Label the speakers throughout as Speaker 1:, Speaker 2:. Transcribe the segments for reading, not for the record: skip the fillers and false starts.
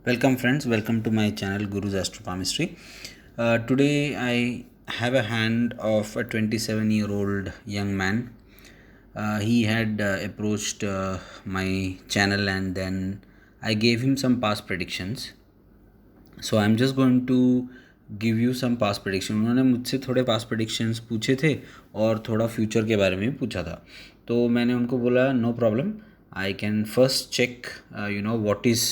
Speaker 1: Welcome friends, welcome to my channel Guru's Astropalmistry. Today I have a hand of a 27-year-old young man. He had approached my channel and then I gave him some past predictions. So I'm just going to give you some past prediction. उन्होंने मुझसे थोड़े past predictions पूछे थे और थोड़ा future के बारे में भी पूछा था. तो मैंने उनको बोला no problem, I can first check what is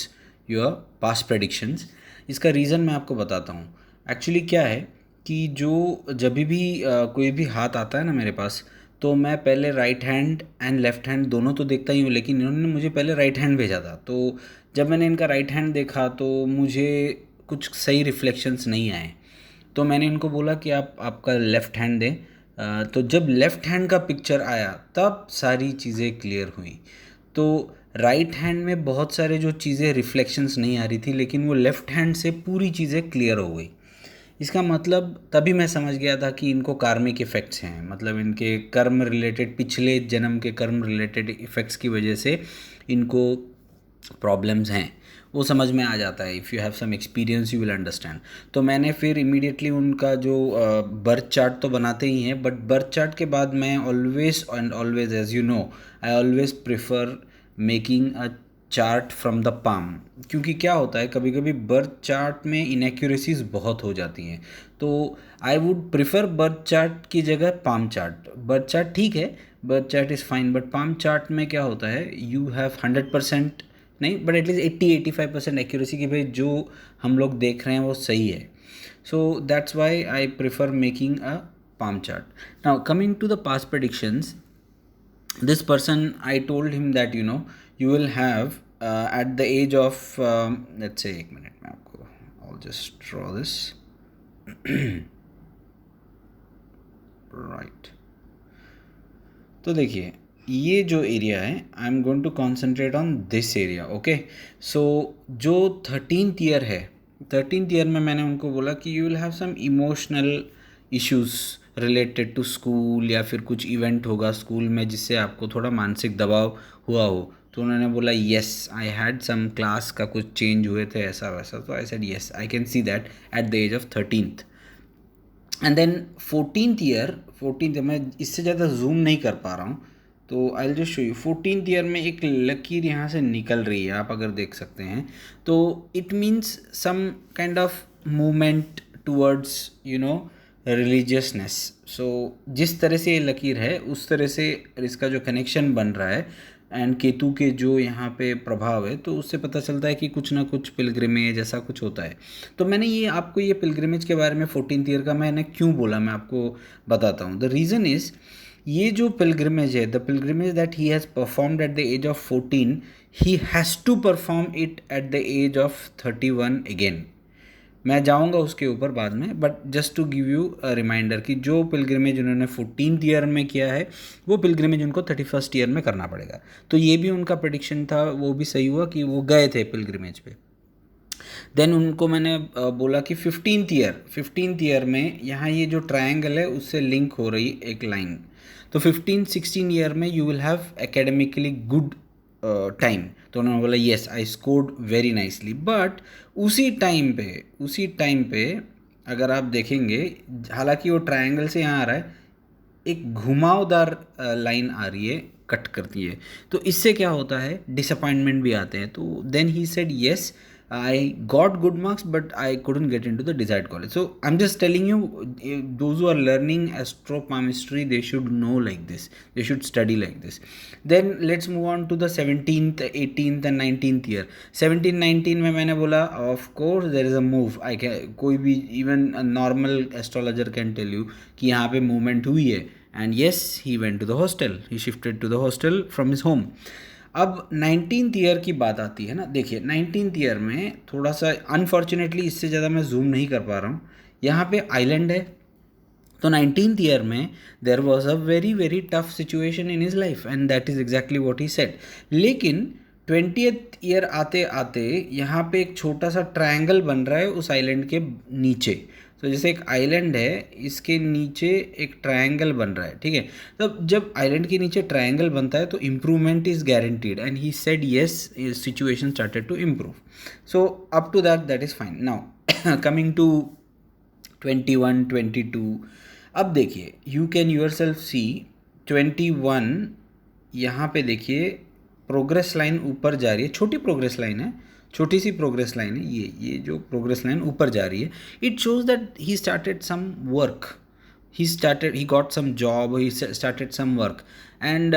Speaker 1: your past predictions. इसका रीज़न मैं आपको बताता हूँ. एक्चुअली क्या है कि जब भी कोई भी हाथ आता है ना मेरे पास, तो मैं पहले right hand and left hand दोनों तो देखता ही हूँ, लेकिन इन्होंने मुझे पहले राइट हैंड भेजा था. तो जब मैंने इनका राइट हैंड देखा तो मुझे कुछ सही रिफ्लेक्शंस नहीं आए. तो मैंने इनको बोला कि आपका लेफ़्ट हैंड दें. तो जब लेफ़्ट हैंड का पिक्चर आया तब सारी चीज़ें क्लियर हुई. तो राइट हैंड में बहुत सारे जो चीज़ें रिफ्लेक्शंस नहीं आ रही थी, लेकिन वो लेफ़्ट हैंड से पूरी चीज़ें क्लियर हो गई. इसका मतलब तभी मैं समझ गया था कि इनको कार्मिक इफ़ेक्ट्स हैं, मतलब इनके कर्म रिलेटेड, पिछले जन्म के कर्म रिलेटेड इफ़ेक्ट्स की वजह से इनको प्रॉब्लम्स हैं. वो समझ में आ जाता है. If you have some experience you will understand. तो मैंने फिर इमीडिएटली उनका जो बर्थ चार्ट तो बनाते ही हैं, बट बर्थ चार्ट के बाद मैं always and always, as you know, I always prefer making a chart from the palm. क्योंकि क्या होता है, कभी कभी बर्थ चार्ट में इनएक्यूरेसीज बहुत हो जाती हैं. तो I would prefer birth chart की जगह पाम चार्ट. बर्थ चार्ट ठीक है, birth chart is fine, but palm chart में क्या होता है, यू हैव 100% नहीं, बट एटलीस्ट 80-85% एक्यूरेसी की भाई जो हम लोग देख रहे हैं वो सही है. So that's why I prefer making a palm chart. Now coming to the past predictions, this person, I told him that you will have at the age of let's say, एक मिनट में आपको, I'll just draw this. right. तो देखिए, ये जो area है, I am going to concentrate on this area. Okay, so जो 13th year है, 13th ईयर में मैंने उनको बोला कि you will have some emotional issues related to school, या फिर कुछ इवेंट होगा स्कूल में जिससे आपको थोड़ा मानसिक दबाव हुआ हो. तो उन्होंने बोला yes, I had some class का कुछ चेंज हुए थे ऐसा वैसा. तो I said yes, I can see that at the age of 13th. And then 14th मैं इससे ज़्यादा जूम नहीं कर पा रहा हूँ, तो I will just show you. 14th year में एक लकीर यहाँ से निकल रही है, आप अगर देख सकते हैं. तो it means some kind of movement towards religiousness. So जिस तरह से ये लकीर है उस तरह से इसका जो कनेक्शन बन रहा है एंड केतु के जो यहाँ पे प्रभाव है, तो उससे पता चलता है कि कुछ ना कुछ पिलग्रिमेज ऐसा कुछ होता है. तो मैंने ये आपको ये पिलग्रिमेज के बारे में 14th ईयर का मैंने क्यों बोला, मैं आपको बताता हूँ. द रीज़न इज़, ये जो पिलग्रिमेज है, the pilgrimage that he has performed at the age of 14, he has to perform it at the age of 31 again. मैं जाऊंगा उसके ऊपर बाद में, but just to give you a reminder कि जो पिलग्रिमेज उन्होंने 14th ईयर में किया है, वो पिलग्रिमेज उनको 31st ईयर में करना पड़ेगा. तो ये भी उनका प्रेडिक्शन था, वो भी सही हुआ कि वो गए थे पिलग्रिमेज पे. देन उनको मैंने बोला कि 15th ईयर में यहाँ ये जो ट्रायंगल है उससे लिंक हो रही एक लाइन. तो 15-16 ईयर में you will have academically good time. तो उन्होंने बोला yes, I scored very nicely. But उसी टाइम पे अगर आप देखेंगे, हालांकि वो ट्रायंगल से यहाँ आ रहा है, एक घुमावदार लाइन आ रही है, कट करती है. तो इससे क्या होता है, डिसअपॉइंटमेंट भी आते हैं. तो then he said yes, I got good marks, but I couldn't get into the desired college. So I'm just telling you, those who are learning astropalmistry, they should know like this. They should study like this. Then let's move on to the 17th, 18th and 19th year. 17-19 में मैंने बोला, of course there is a move. कोई भी, even a normal astrologer can tell you कि यहाँ पे movement हुई है. And yes, he went to the hostel. He shifted to the hostel from his home. अब 19th ईयर की बात आती है ना. देखिए 19th ईयर में थोड़ा सा अनफॉर्चुनेटली, इससे ज़्यादा मैं जूम नहीं कर पा रहा हूँ, यहाँ पे आइलैंड है. तो 19th ईयर में there was a very very tough situation in his life, and that is exactly what he said. लेकिन 20th ईयर आते आते यहाँ पे एक छोटा सा ट्रायंगल बन रहा है उस आइलैंड के नीचे. तो जैसे एक आइलैंड है, इसके नीचे एक ट्रायंगल बन रहा है, ठीक है। तब जब आइलैंड के नीचे ट्रायंगल बनता है तो improvement is guaranteed, and he said yes, situation started to improve. So up to that is fine. Now coming to 21, 22, अब देखिए you can yourself see 21, यहाँ पे देखिए प्रोग्रेस लाइन ऊपर जा रही है, छोटी प्रोग्रेस लाइन है, छोटी सी प्रोग्रेस लाइन है, ये जो प्रोग्रेस लाइन ऊपर जा रही है, it shows that he started some work, he got some job, he started some work, and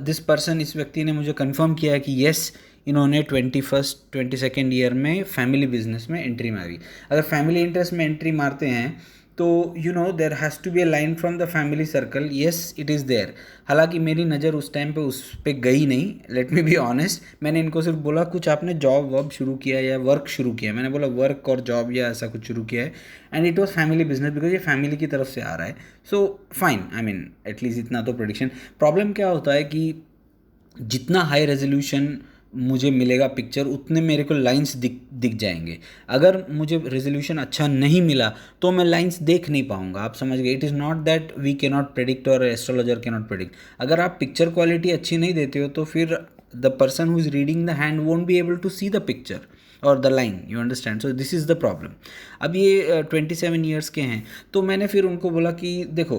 Speaker 1: this person, इस व्यक्ति ने मुझे कंफर्म किया है कि यस, इन्होंने 22nd ईयर में फैमिली बिजनेस में एंट्री मारी। अगर फैमिली इंटरेस्ट में एंट्री मारते हैं तो you know there has to be a line from the family circle, yes it is there. हालांकि मेरी नज़र उस टाइम पे उस पर गई नहीं, लेट मी बी ऑनेस्ट। मैंने इनको सिर्फ बोला कुछ आपने जॉब वॉब शुरू किया या वर्क शुरू किया, मैंने बोला वर्क और जॉब या ऐसा कुछ शुरू किया है, and it was family business because ये फैमिली की तरफ से आ रहा है। So fine, I mean at least इतना तो प्रेडिक्शन। प्रॉब्लम क्या होता है कि जितना हाई रेजोल्यूशन मुझे मिलेगा पिक्चर, उतने मेरे को लाइंस दिख जाएंगे। अगर मुझे रेजोल्यूशन अच्छा नहीं मिला तो मैं लाइंस देख नहीं पाऊंगा, आप समझ गए। It is not that we can not predict और एस्ट्रोलॉजर कैन नॉट प्रेडिक्ट। अगर आप पिक्चर क्वालिटी अच्छी नहीं देते हो तो फिर the person who is reading the hand won't be able to see the picture और the line, you understand. So this is the problem. अब ये 27 ईयर्स के हैं, तो मैंने फिर उनको बोला कि देखो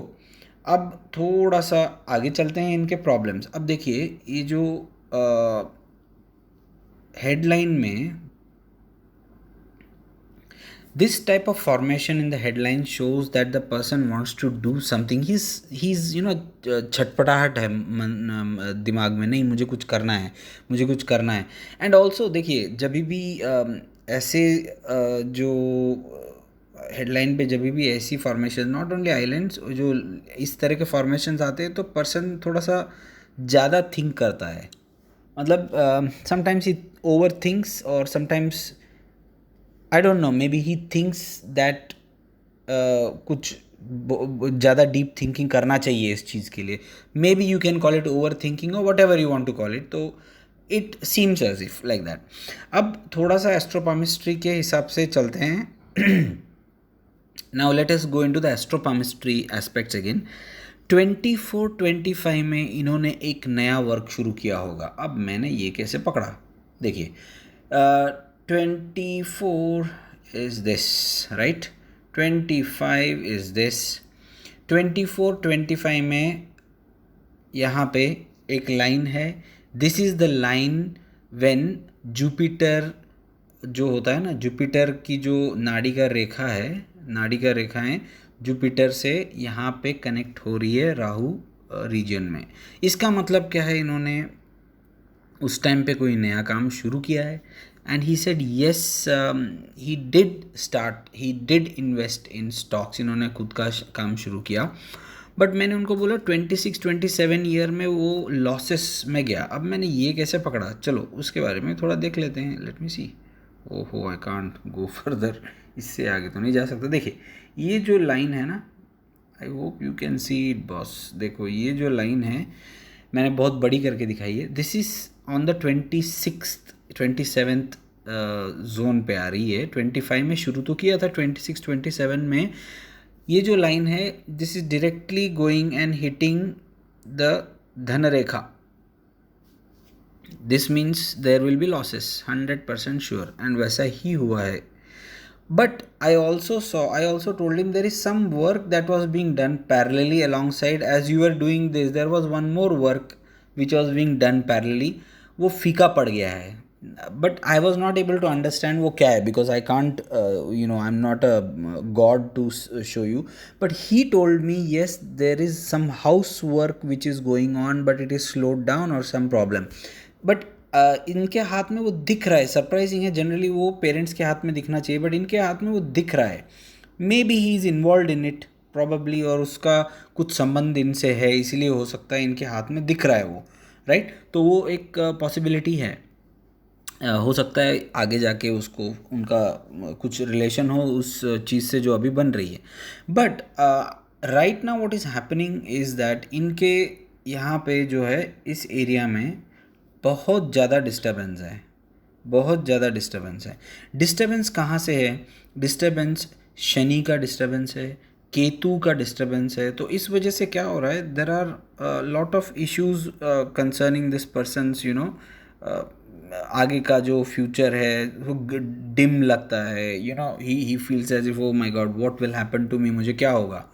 Speaker 1: अब थोड़ा सा आगे चलते हैं इनके प्रॉब्लम्स। अब देखिए ये जो हेडलाइन में this type of formation in the headline shows that the person wants to do something, he's you know छटपटाहट है दिमाग में, नहीं मुझे कुछ करना है, मुझे कुछ करना है। एंड ऑल्सो देखिए जब भी ऐसे जो हेडलाइन पे जब भी ऐसी फॉर्मेशन, नॉट ओनली आइलैंड्स, जो इस तरह के फॉर्मेशंस आते हैं तो पर्सन थोड़ा सा ज़्यादा थिंक करता है। मतलब समटाइम्स ही ओवर थिंक्स और sometimes I don't know, may be he thinks that कुछ ज़्यादा डीप थिंकिंग करना चाहिए इस चीज़ के लिए। Maybe you can call it overthinking और whatever you want to call it, तो it seems as if like that. अब थोड़ा सा एस्ट्रोपामिस्ट्री के हिसाब से चलते हैं। Now let us go into the astropalmistry aspects again. 24-25 में इन्होंने एक नया वर्क शुरू किया होगा। अब मैंने ये कैसे पकड़ा, देखिए 24 is this right, 25 is this. 24-25 में यहाँ पे एक लाइन है, this is the line when Jupiter जो होता है ना, जुपिटर की जो नाड़ी का रेखा है, नाड़ी का रेखाएं जुपिटर से यहाँ पे कनेक्ट हो रही है राहु रीजन में। इसका मतलब क्या है, इन्होंने उस टाइम पे कोई नया काम शुरू किया है। And he said yes, he did invest in stocks, इन्होंने खुद का काम शुरू किया। बट मैंने उनको बोला 26-27 ईयर में वो लॉसेस में गया। अब मैंने ये कैसे पकड़ा, चलो उसके बारे में थोड़ा देख लेते हैं। लेट मी सी, ओहो आई कांट गो फर्दर, इससे आगे तो नहीं जा सकता। देखिए ये जो लाइन है ना, I hope you can see it boss, देखो ये जो लाइन है मैंने बहुत बड़ी करके दिखाई है। This is on the 27th zone पे आ रही है। 25 में शुरू तो किया था, 26-27 में ये जो लाइन है, this is directly going and hitting the dhan rekha. This means there will be losses 100% sure, and वैसा ही हुआ है। But I also told him there is some work that was being done parallelly alongside as you were doing this. There was one more work which was being done parallelly. वो फीका पड़ गया है, but I was not able to understand वो क्या है, because I can't, I'm not a god to show you. But he told me yes, there is some housework which is going on, but it is slowed down or some problem. But इनके हाथ में वो दिख रहा है, surprising है। Generally वो parents के हाथ में दिखना चाहिए, बट इनके हाथ में वो दिख रहा है। May be he is involve in it probably, और उसका कुछ संबंध इनसे है, इसीलिए हो सकता है इनके हाथ में दिख रहा है वो, राइट। तो वो एक पॉसिबिलिटी है, हो सकता है आगे जाके उसको उनका कुछ रिलेशन हो उस चीज़ से जो अभी बन रही है। But right now what is happening is that इनके यहाँ पे जो है इस एरिया में बहुत ज़्यादा डिस्टर्बेंस है, बहुत ज़्यादा डिस्टर्बेंस है। डिस्टर्बेंस कहाँ से है, डिस्टर्बेंस शनि का डिस्टर्बेंस है, केतु का डिस्टर्बेंस है। तो इस वजह से क्या हो रहा है, there are lot of issues concerning this persons आगे का जो फ्यूचर है वो डिम लगता है, he feels as if oh my god what will happen to me, मुझे क्या होगा।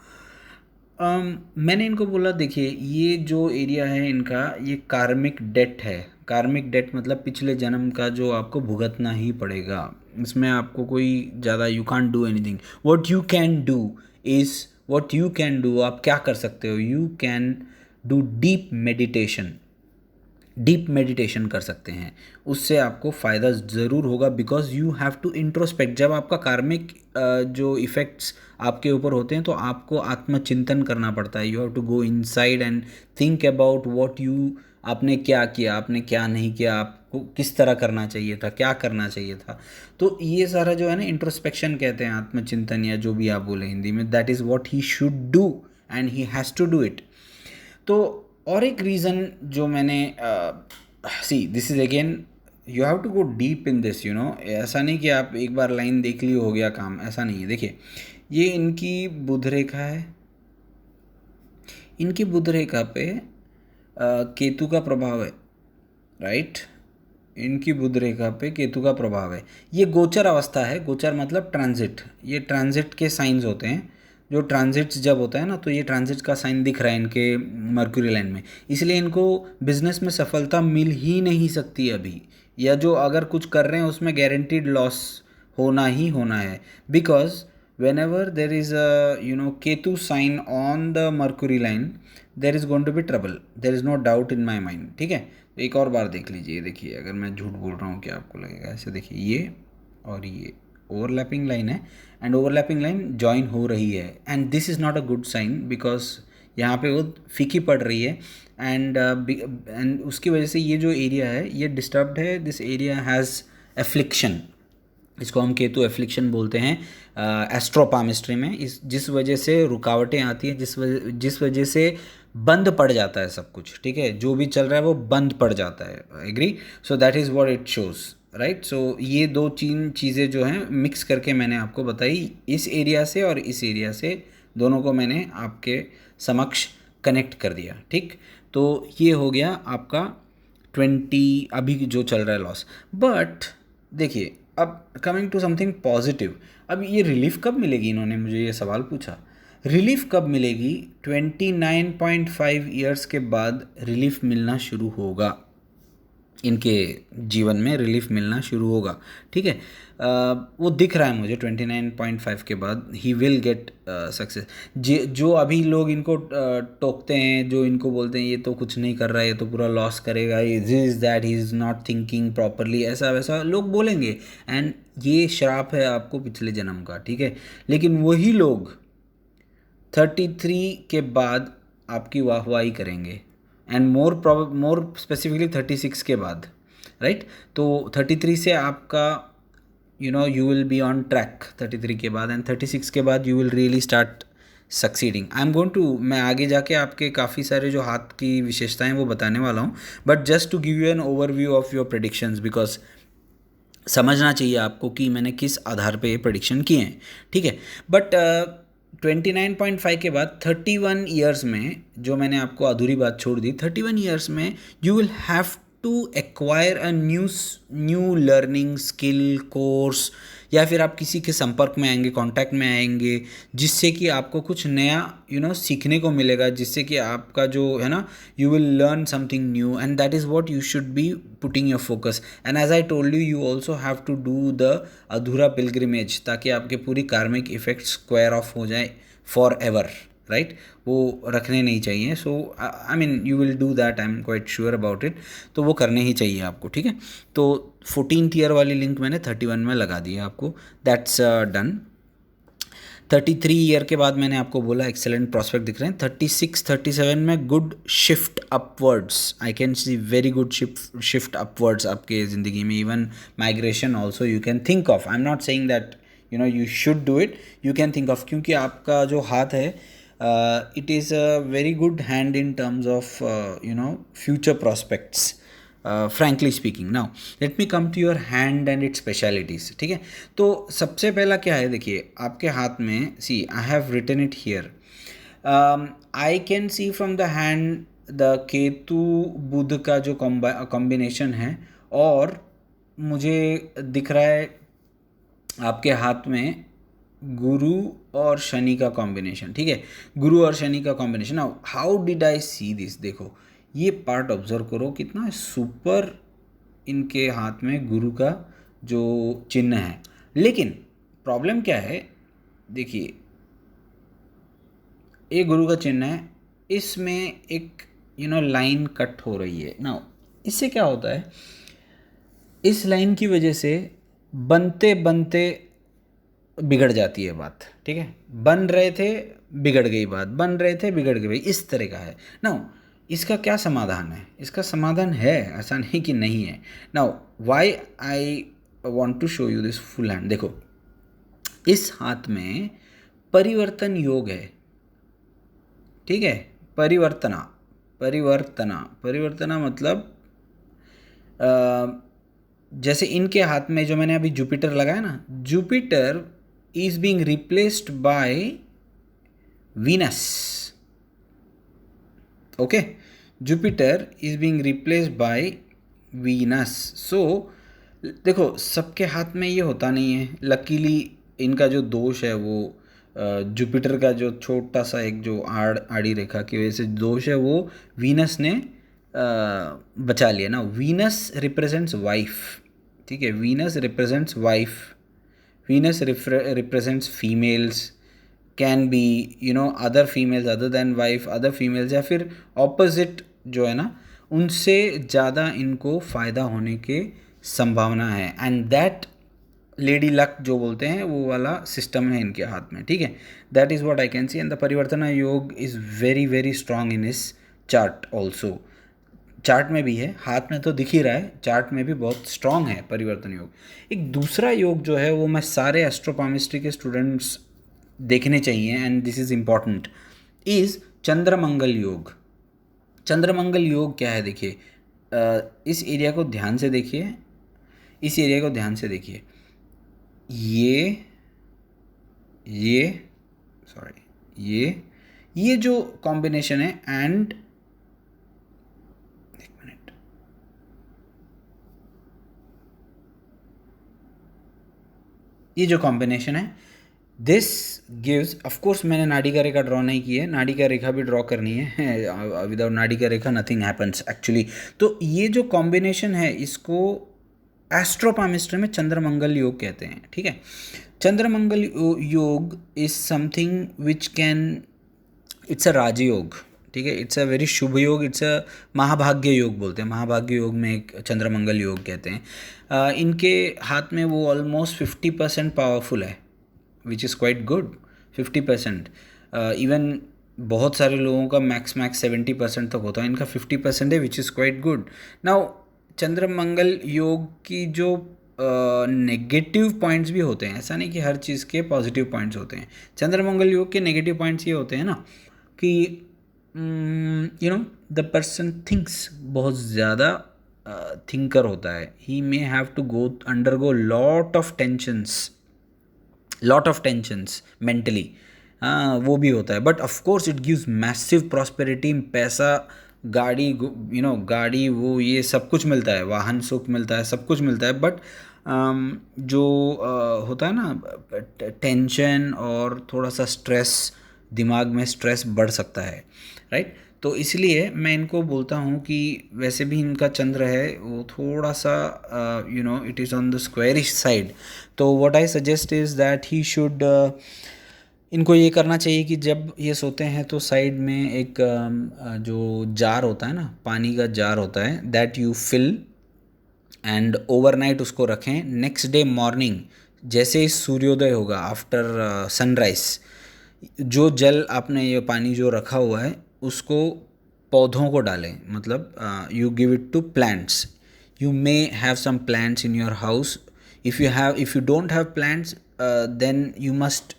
Speaker 1: मैंने इनको बोला देखिए ये जो एरिया है इनका, ये कार्मिक डेट है। कार्मिक डेट मतलब पिछले जन्म का जो आपको भुगतना ही पड़ेगा। इसमें आपको कोई ज़्यादा you can't do anything. What you can do, आप क्या कर सकते हो, you can do deep meditation कर सकते हैं। उससे आपको फ़ायदा ज़रूर होगा, because you have to introspect. जब आपका कार्मिक जो इफ़ेक्ट्स आपके ऊपर होते हैं तो आपको आत्मचिंतन करना पड़ता है। You have to go inside and think about what you, आपने क्या किया, आपने क्या नहीं किया, आपको किस तरह करना चाहिए था, क्या करना चाहिए था। तो ये सारा जो है ना इंट्रोस्पेक्शन कहते हैं, आत्मचिंतन या जो भी आप बोले हिंदी में, that is what he should do and he has to do it. तो और एक रीज़न जो मैंने see this is again, you have to go deep in this, ऐसा नहीं कि आप एक बार लाइन देख ली हो गया काम, ऐसा नहीं है। देखिए ये इनकी बुध रेखा है, इनकी बुध रेखा पे केतु का प्रभाव है, राइट। इनकी बुध रेखा पे केतु का प्रभाव है। ये गोचर अवस्था है, गोचर मतलब ट्रांजिट, ये ट्रांजिट के साइंस होते हैं। जो ट्रांजिट्स जब होता है ना, तो ये ट्रांजिट का साइन दिख रहा है इनके मर्क्यूरी लाइन में, इसलिए इनको बिजनेस में सफलता मिल ही नहीं सकती अभी, या जो अगर कुछ कर रहे हैं उसमें गारंटीड लॉस होना ही होना है। Because whenever there is a ketu sign on the mercury line, there is going to be trouble, there is no doubt in my mind, ठीक है। तो एक और बार देख लीजिए, देखिए अगर मैं झूठ बोल रहा हूँ क्या आपको लगेगा, ऐसे देखिए ये और ये ओवरलैपिंग लाइन है, एंड ओवरलैपिंग लाइन जॉइन हो रही है, and this is not a good sign, because यहाँ पे वो फीकी पड़ रही है, एंड उसकी वजह से ये जो एरिया है ये डिस्टर्ब्ड है। दिस एरिया हैज़ एफ्लिक्शन, इसको हम केतु एफ्लिक्शन बोलते हैं एस्ट्रोपामिस्ट्री में। इस जिस वजह से रुकावटें आती हैं, जिस वजह से बंद पड़ जाता है सब कुछ, ठीक है, जो भी चल रहा है वो बंद पड़ जाता है। Agree, so that is what it shows, right. So ये दो तीन चीज़ें जो हैं मिक्स करके मैंने आपको बताई, इस एरिया से और इस एरिया से, दोनों को मैंने आपके समक्ष कनेक्ट कर दिया, ठीक। तो ये हो गया आपका 20 अभी जो चल रहा है लॉस। बट देखिए अब कमिंग टू समथिंग पॉजिटिव, अब ये रिलीफ कब मिलेगी, इन्होंने मुझे ये सवाल पूछा, रिलीफ कब मिलेगी। 29.5 ईयर्स के बाद रिलीफ मिलना शुरू होगा, इनके जीवन में रिलीफ मिलना शुरू होगा, ठीक है। वो दिख रहा है मुझे 29.5 के बाद ही विल गेट सक्सेस। जो अभी लोग इनको टोकते हैं, जो इनको बोलते हैं ये तो कुछ नहीं कर रहा है, ये तो पूरा लॉस करेगा, is that he is not thinking properly, ऐसा वैसा लोग बोलेंगे, एंड ये श्राप है आपको पिछले जन्म का, ठीक है। लेकिन वही लोग 33 के बाद आपकी वाहवाही करेंगे, एंड मोर स्पेसिफिकली 36 के बाद, राइट। तो 33 से आपका you will be on track 33 के बाद, एंड 36 के बाद you will really start succeeding. I am going to, मैं आगे जाके आपके काफ़ी सारे जो हाथ की विशेषताएं वो बताने वाला हूँ, but just to give you an overview of your predictions, because समझना चाहिए आपको कि मैंने किस आधार पे ये प्रेडिक्शन किए हैं, ठीक है। बट 29.5 के बाद 31 ईयर्स में, जो मैंने आपको अधूरी बात छोड़ दी, 31 ईयर्स में you will have to acquire a new learning skill course, या फिर आप किसी के संपर्क में आएंगे, कांटेक्ट में आएंगे, जिससे कि आपको कुछ नया सीखने को मिलेगा, जिससे कि आपका जो है ना, you will learn something new, and that is what you should be putting your focus. And as I told you, you also have to do the अधूरा पिलग्रिमेज, ताकि आपके पूरी कार्मिक इफेक्ट स्क्वायर ऑफ हो जाए फॉर एवर, राइट। वो रखने नहीं चाहिए। So I mean you will do that, I am quite sure about it. तो वो करने ही चाहिए आपको, ठीक है। तो 14th ईयर वाली लिंक मैंने 31 में लगा दी है आपको, दैट्स डन। 33 ईयर के बाद मैंने आपको बोला एक्सेलेंट प्रॉस्पेक्ट दिख रहे हैं। 36 37 में good shift upwards, I can C very good shift upwards आपके ज़िंदगी में। Even migration also you can think of, I am not saying that you should do it, you can think of, क्योंकि आपका जो हाथ है it is a very good hand in terms of future prospects, frankly speaking. Now let me come to your hand and its specialities. ठीक है, तो सबसे पहला क्या है, देखिए आपके हाथ में, see I have written it here. I can see from the hand the Ketu Budh का जो कॉम्बिनेशन है, और मुझे दिख रहा है आपके हाथ में गुरु और शनि का कॉम्बिनेशन. ठीक है, गुरु और शनि का combination. Now how did I see this? देखो ये पार्ट ऑब्जर्व करो, कितना सुपर इनके हाथ में गुरु का जो चिन्ह है. लेकिन प्रॉब्लम क्या है, देखिए ये गुरु का चिन्ह है, इसमें एक लाइन कट हो रही है. नाउ इससे क्या होता है, इस लाइन की वजह से बनते बनते बिगड़ जाती है बात. ठीक है, बन रहे थे बिगड़ गई बात, बन रहे थे बिगड़ गई, इस तरह का है. नाउ इसका क्या समाधान है? इसका समाधान है, ऐसा नहीं कि नहीं है. Now why I want to show you this full hand. देखो इस हाथ में परिवर्तन योग है. ठीक है, परिवर्तना मतलब जैसे इनके हाथ में जो मैंने अभी जुपिटर लगाया ना, Jupiter is being replaced by Venus. Okay, Jupiter is being replaced by Venus. So देखो सबके हाथ में ये होता नहीं है. लकीली इनका जो दोष है वो जुपिटर का जो छोटा सा एक जो आड़ी रेखा की वजह से दोष है, वो वीनस ने बचा लिया ना. Venus represents wife. ठीक है, Venus represents wife, Venus represents females, can be other females other than wife, other females, या फिर ऑपोजिट जो है ना, उनसे ज़्यादा इनको फ़ायदा होने के संभावना है. एंड दैट लेडी लक जो बोलते हैं वो वाला सिस्टम है इनके हाथ में. ठीक है, that is what I can see. And the parivartana yoga is very very strong in इस चार्ट ऑल्सो. चार्ट में भी है, हाथ में तो दिख ही रहा है, चार्ट में भी बहुत स्ट्रांग है परिवर्तन योग. एक दूसरा योग जो है वो मैं सारे एस्ट्रोपामिस्ट्री के स्टूडेंट्स देखने चाहिए, and this is important, is Chandramangal yoga. Chandramangal योग क्या है? देखिए इस एरिया को ध्यान से देखिए, इस एरिया को ध्यान से देखिए. ये सॉरी ये जो कॉम्बिनेशन है, एंड एक मिनट, ये जो कॉम्बिनेशन है, दिस गिव्स, ऑफ कोर्स मैंने नाड़ी का रेखा ड्रॉ नहीं की है, नाड़ी का रेखा भी ड्रॉ करनी है. विदाउट नाड़ी का रेखा नथिंग हैपन्स एक्चुअली. तो ये जो कॉम्बिनेशन है इसको एस्ट्रोपामिस्ट्री में चंद्रमंगल योग कहते हैं. ठीक है, Chandramangal yoga is something which can, it's a rajyoga. ठीक है, इट्स अ वेरी शुभ योग, इट्स अ महाभाग्य योग बोलते हैं. महाभाग्य योग में एक चंद्रमंगल योग कहते हैं. इनके हाथ में वो ऑलमोस्ट 50% पावरफुल है, which is quite good. 50%, even बहुत सारे लोगों का मैक्स 70% तक होता है, इनका 50% है, which is quite good. Now Chandramangal yoga की जो नेगेटिव पॉइंट्स भी होते हैं, ऐसा नहीं कि हर चीज़ के पॉजिटिव पॉइंट्स होते हैं. चंद्रमंगल योग के नेगेटिव पॉइंट्स ये होते हैं ना कि द पर्सन थिंक्स, बहुत ज़्यादा थिंकर होता है. He may have to undergo lot of tensions mentally. हाँ वो भी होता है, but of course it gives massive prosperity. पैसा, गाड़ी, गाड़ी, वो ये सब कुछ मिलता है, वाहन सुख मिलता है, सब कुछ मिलता है. बट जो होता है ना टेंशन और थोड़ा सा स्ट्रेस, दिमाग में स्ट्रेस बढ़ सकता है, राइट. तो इसलिए मैं इनको बोलता हूँ कि वैसे भी इनका चंद्र है वो थोड़ा सा it is on the squarish side. तो what I suggest is that he should, इनको ये करना चाहिए कि जब ये सोते हैं तो साइड में एक जो जार होता है ना, पानी का जार होता है, that you fill and overnight उसको रखें. नेक्स्ट डे मॉर्निंग जैसे ही सूर्योदय होगा, आफ्टर सनराइज, जो जल आपने, ये पानी जो रखा हुआ है, उसको पौधों को डालें. मतलब you give it to plants. You may have some plants in your house. If you don't have plants, then you must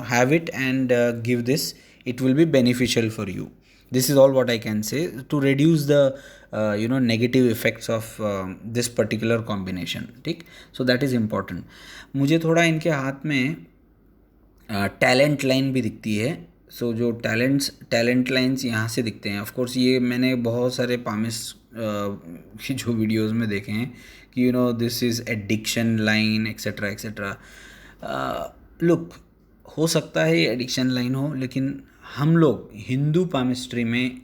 Speaker 1: have it and give this. It will be beneficial for you. This is all what I can say to reduce the negative effects of this particular combination, ठीक. So that is important. मुझे थोड़ा इनके हाथ में talent line भी दिखती है. सो जो टैलेंट लाइन्स यहाँ से दिखते हैं. ऑफ कोर्स ये मैंने बहुत सारे पामिस की जो वीडियोस में देखे हैं कि this is addiction line etcetera etcetera. Look, हो सकता है ये एडिक्शन लाइन हो, लेकिन हम लोग हिंदू पामिस्ट्री में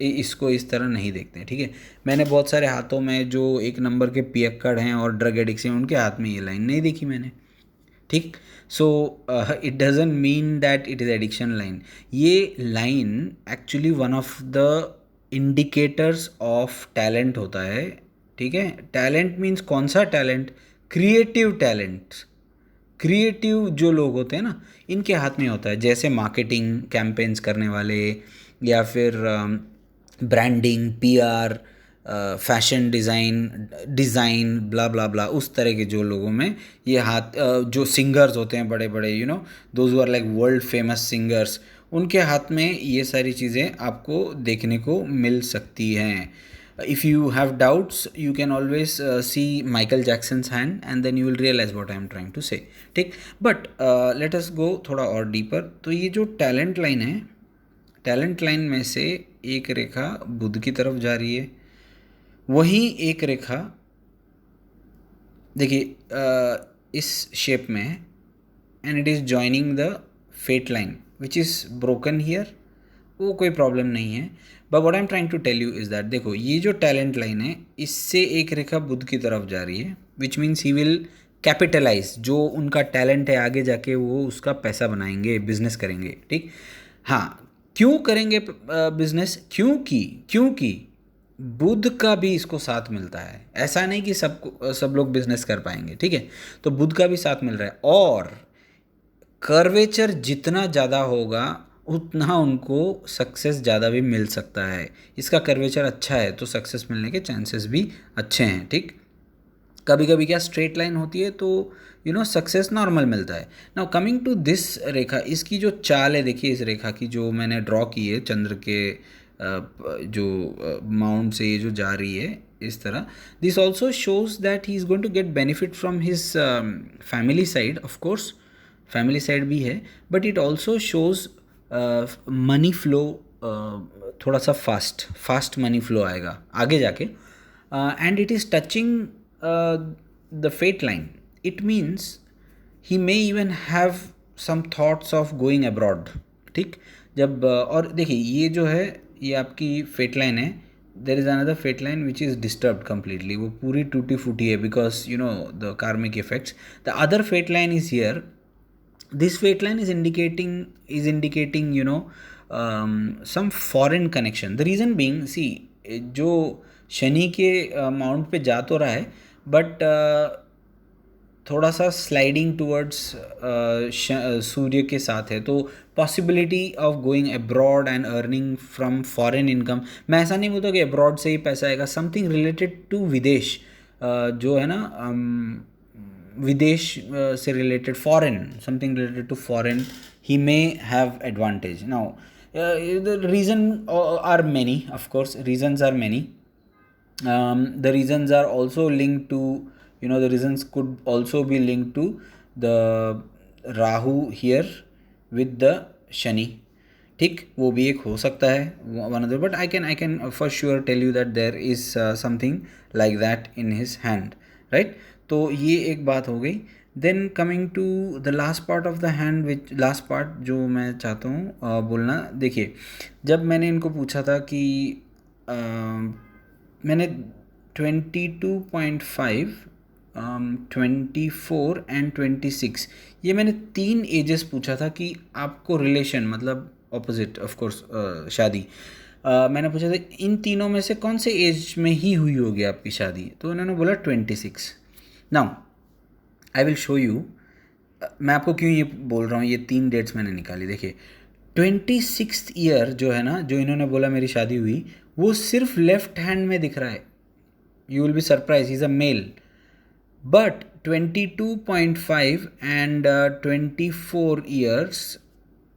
Speaker 1: इसको इस तरह नहीं देखते, ठीक है. मैंने बहुत सारे हाथों में जो एक नंबर के पियक्कड़ हैं और ड्रग एडिक्स हैं, उनके हाथ में ये लाइन नहीं देखी मैंने, ठीक. So it doesn't mean that it is addiction line. ये line actually one of the indicators of talent होता है, ठीक है. टैलेंट मीन्स कौन सा टैलेंट? Creative talent. क्रिएटिव जो लोग होते हैं ना, इनके हाथ में होता है. जैसे मार्केटिंग कैंपेन्स करने वाले, या फिर ब्रांडिंग, पीआर, फैशन डिज़ाइन ब्ला ब्ला ब्ला, उस तरह के जो लोगों में ये हाथ, जो सिंगर्स होते हैं बड़े बड़े, those who are like world famous singers, उनके हाथ में ये सारी चीज़ें आपको देखने को मिल सकती हैं. If you have doubts, you can always see Michael Jackson's hand, and then you will realize what I am trying to say, ठीक. But let us go थोड़ा और डीपर. तो ये जो टैलेंट लाइन है, टैलेंट लाइन में से एक रेखा बुध की तरफ जा रही है, वहीं एक रेखा देखिए इस शेप में है, and it is joining the fate line which is broken here. वो कोई प्रॉब्लम नहीं है. But what I am trying to tell you is that, देखो ये जो टैलेंट लाइन है, इससे एक रेखा बुध की तरफ जा रही है, which means he will capitalise. जो उनका टैलेंट है, आगे जाके वो उसका पैसा बनाएंगे, बिजनेस करेंगे, ठीक. हाँ, क्यों करेंगे बिजनेस? क्योंकि बुध का भी इसको साथ मिलता है. ऐसा नहीं कि सब लोग बिजनेस कर पाएंगे, ठीक है. तो बुध का भी साथ मिल रहा है, और कर्वेचर जितना ज़्यादा होगा उतना उनको सक्सेस ज़्यादा भी मिल सकता है. इसका कर्वेचर अच्छा है तो सक्सेस मिलने के चांसेस भी अच्छे हैं, ठीक. कभी कभी क्या स्ट्रेट लाइन होती है तो सक्सेस नॉर्मल मिलता है. नाउ कमिंग टू दिस रेखा, इसकी जो चाल है देखिए, इस रेखा की जो मैंने ड्रॉ की है चंद्र के जो माउंट से ये जो जा रही है इस तरह, this also shows that he is going to get benefit from his family side. Of course family side भी है, but it also shows money flow. थोड़ा सा फास्ट मनी फ्लो आएगा आगे जाके, and it is touching the fate line. It means he may even have some thoughts of going abroad, ठीक. जब और देखिए ये जो है, ये आपकी फेट लाइन है. There is another fate line which is disturbed completely, वो पूरी टूटी फूटी है because the karmic effects. The other fate line is here. This fate line is indicating some foreign connection. The reason being, see, जो शनि के mount पे जा तो रहा है, बट थोड़ा सा स्लाइडिंग टूवर्ड्स सूर्य के साथ है, तो possibility of going abroad and earning from foreign income. मैं ऐसा नहीं बोलता कि अब्रॉड से ही पैसा आएगा, समथिंग रिलेटेड टू विदेश, जो है ना, विदेश से related, foreign, something related to foreign, he may have advantage. Now the reason are many, of course reasons are many. The reasons are also linked to, the reasons could also be linked to the Rahu here with the Shani, ठीक. वो भी एक हो सकता है, one other, but I can for sure tell you that there is something like that in his hand, right. तो ये एक बात हो गई. Then coming to the last part of the hand, which last part जो मैं चाहता हूँ बोलना. देखिए, जब मैंने इनको पूछा था कि मैंने 22.5, 24 एंड 26, ये मैंने 3 एजेस पूछा था कि आपको रिलेशन, मतलब ऑपोजिट ऑफ कोर्स शादी, मैंने पूछा था इन तीनों में से कौन से एज में ही हुई होगी आपकी शादी, तो उन्होंने बोला 26. Now I will show you, मैं आपको क्यों ये बोल रहा हूँ. ये 3 डेट्स मैंने निकाली. देखिए 26th ईयर जो है ना, जो इन्होंने बोला मेरी शादी हुई, वो सिर्फ लेफ्ट हैंड में दिख रहा है. You will be surprise, he is a male. But 22.5 and 24 years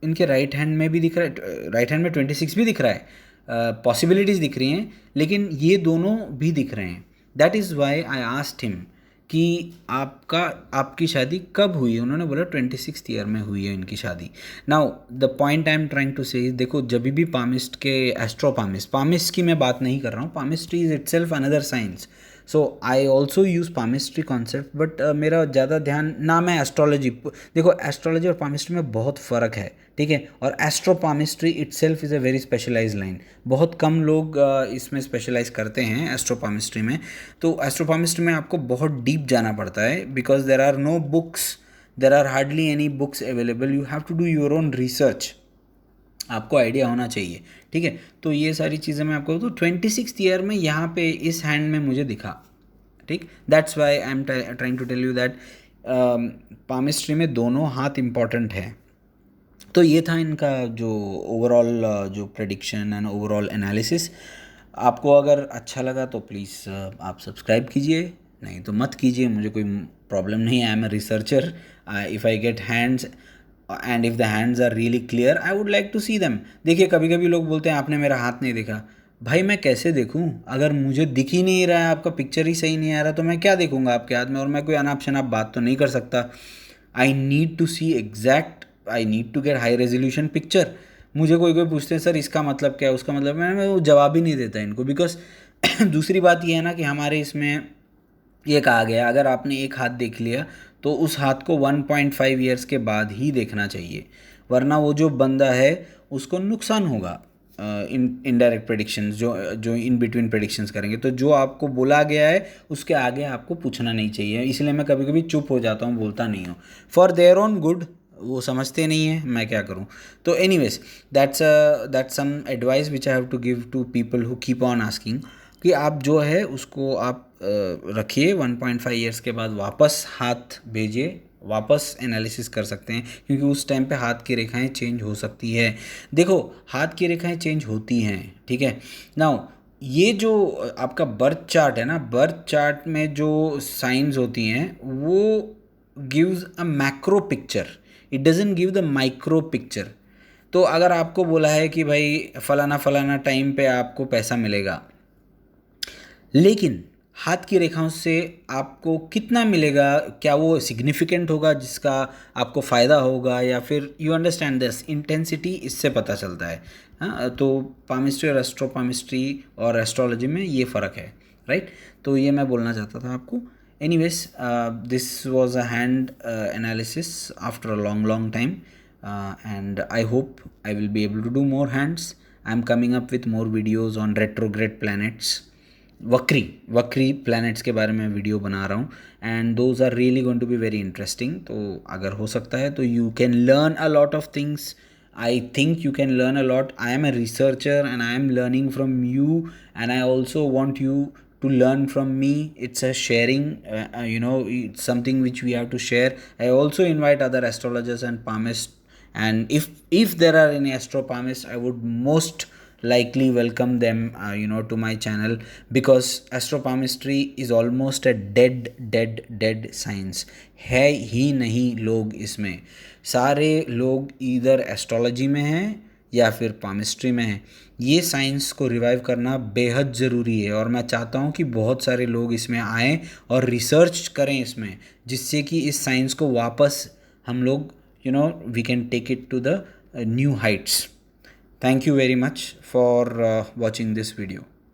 Speaker 1: इनके राइट हैंड में भी दिख रहा है. राइट हैंड में 26 भी दिख रहा है, पॉसिबिलिटीज़ दिख रही हैं, लेकिन ये दोनों भी दिख रहे हैं. That is why I asked him कि आपकी शादी कब हुई. उन्होंने बोला 26th ईयर में हुई है इनकी शादी. Now the point I am trying to say, देखो जब भी पामिस्ट के पामिस्ट की मैं बात नहीं कर रहा हूँ, palmistry is it self another science. So I also use palmistry concept, but मेरा ज़्यादा ध्यान ना, मैं एस्ट्रोलॉजी, देखो एस्ट्रोलॉजी और पामिस्ट्री में बहुत फ़र्क है, ठीक है. और astro palmistry itself is a very specialise line. बहुत कम लोग इसमें स्पेशलाइज करते हैं एस्ट्रो पामिस्ट्री में. तो एस्ट्रो पामिस्ट्री में आपको बहुत डीप जाना पड़ता है, because there are no books, there are hardly any books available. You have to do your own research. आपको आइडिया होना चाहिए, ठीक है. तो ये सारी चीज़ें मैं आपको, तो 26th ईयर में यहाँ पे इस हैंड में मुझे दिखा, ठीक. That's why I am trying to tell you that palmistry में दोनों हाथ इम्पॉर्टेंट है. तो ये था इनका जो ओवरऑल जो प्रेडिक्शन एंड ओवरऑल एनालिसिस. आपको अगर अच्छा लगा तो प्लीज़ आप सब्सक्राइब कीजिए, नहीं तो मत कीजिए, मुझे कोई प्रॉब्लम नहीं है. I am a researcher. If I get hands and if the hands are really clear, I would like to see them. देखिए कभी कभी लोग बोलते हैं आपने मेरा हाथ नहीं देखा. भाई मैं कैसे देखूं? अगर मुझे दिख ही नहीं रहा है, आपका पिक्चर ही सही नहीं आ रहा, तो मैं क्या देखूंगा आपके हाथ में? और मैं कोई अनाप शनाप बात तो नहीं कर सकता. I need to see exact, I need to get high resolution picture. मुझे कोई कोई पूछते हैं सर इसका मतलब क्या है, उसका मतलब, मैं वो जवाब ही नहीं देता इनको, बिकॉज दूसरी बात ये है ना कि हमारे इसमें ये कहा गया अगर आपने एक हाथ देख लिया तो उस हाथ को 1.5 ईयर्स के बाद ही देखना चाहिए, वरना वो जो बंदा है उसको नुकसान होगा. इनडायरेक्ट प्रेडिक्शंस जो इन बिटवीन प्रेडिक्शंस करेंगे, तो जो आपको बोला गया है उसके आगे आपको पूछना नहीं चाहिए. इसलिए मैं कभी कभी चुप हो जाता हूँ, बोलता नहीं हूँ, फॉर देयर ओन गुड. वो समझते नहीं है, मैं क्या करूँ. तो anyways that's some advice which I have to give to people who keep on asking, कि आप जो है उसको आप रखिए. 1.5 ईयर्स के बाद वापस हाथ भेजिए, वापस एनालिसिस कर सकते हैं, क्योंकि उस टाइम पे हाथ की रेखाएं चेंज हो सकती है. देखो हाथ की रेखाएं चेंज होती हैं, ठीक है. नाउ ये जो आपका बर्थ चार्ट है ना, बर्थ चार्ट में जो साइंस होती हैं वो gives a macro picture, it doesn't give the micro picture. तो अगर आपको बोला है कि भाई फलाना फलाना टाइम पे आपको पैसा मिलेगा, लेकिन हाथ की रेखाओं से आपको कितना मिलेगा, क्या वो सिग्निफिकेंट होगा जिसका आपको फ़ायदा होगा, या फिर यू अंडरस्टैंड दिस इंटेंसिटी, इससे पता चलता है. हाँ, तो पामिस्ट्री और एस्ट्रो पामिस्ट्री और एस्ट्रोलॉजी में ये फ़र्क है, राइट. तो ये मैं बोलना चाहता था आपको. Anyways this was a hand analysis after a long time, and I hope I will be able to do more hands. I'm coming up with more videos on retrograde planets, वक्री planets के बारे में video बना रहा हूँ, and those are really going to be very interesting. तो अगर हो सकता है तो you can learn a lot of things. I think you can learn a lot. I am a researcher and I am learning from you, and I also want you to learn from me. It's a sharing, it's something which we have to share. I also invite other astrologers and palmists, and if there are any astro palmists, I would most likely welcome them to my channel, because astro palmistry is almost a dead science. है ही नहीं लोग इसमें, सारे लोग इधर astrology में हैं या फिर पामिस्ट्री में हैं. ये साइंस को रिवाइव करना बेहद ज़रूरी है, और मैं चाहता हूँ कि बहुत सारे लोग इसमें आएँ और रिसर्च करें इसमें, जिससे कि इस साइंस को वापस हम लोग we can take it to the new heights. Thank you very much for watching this video.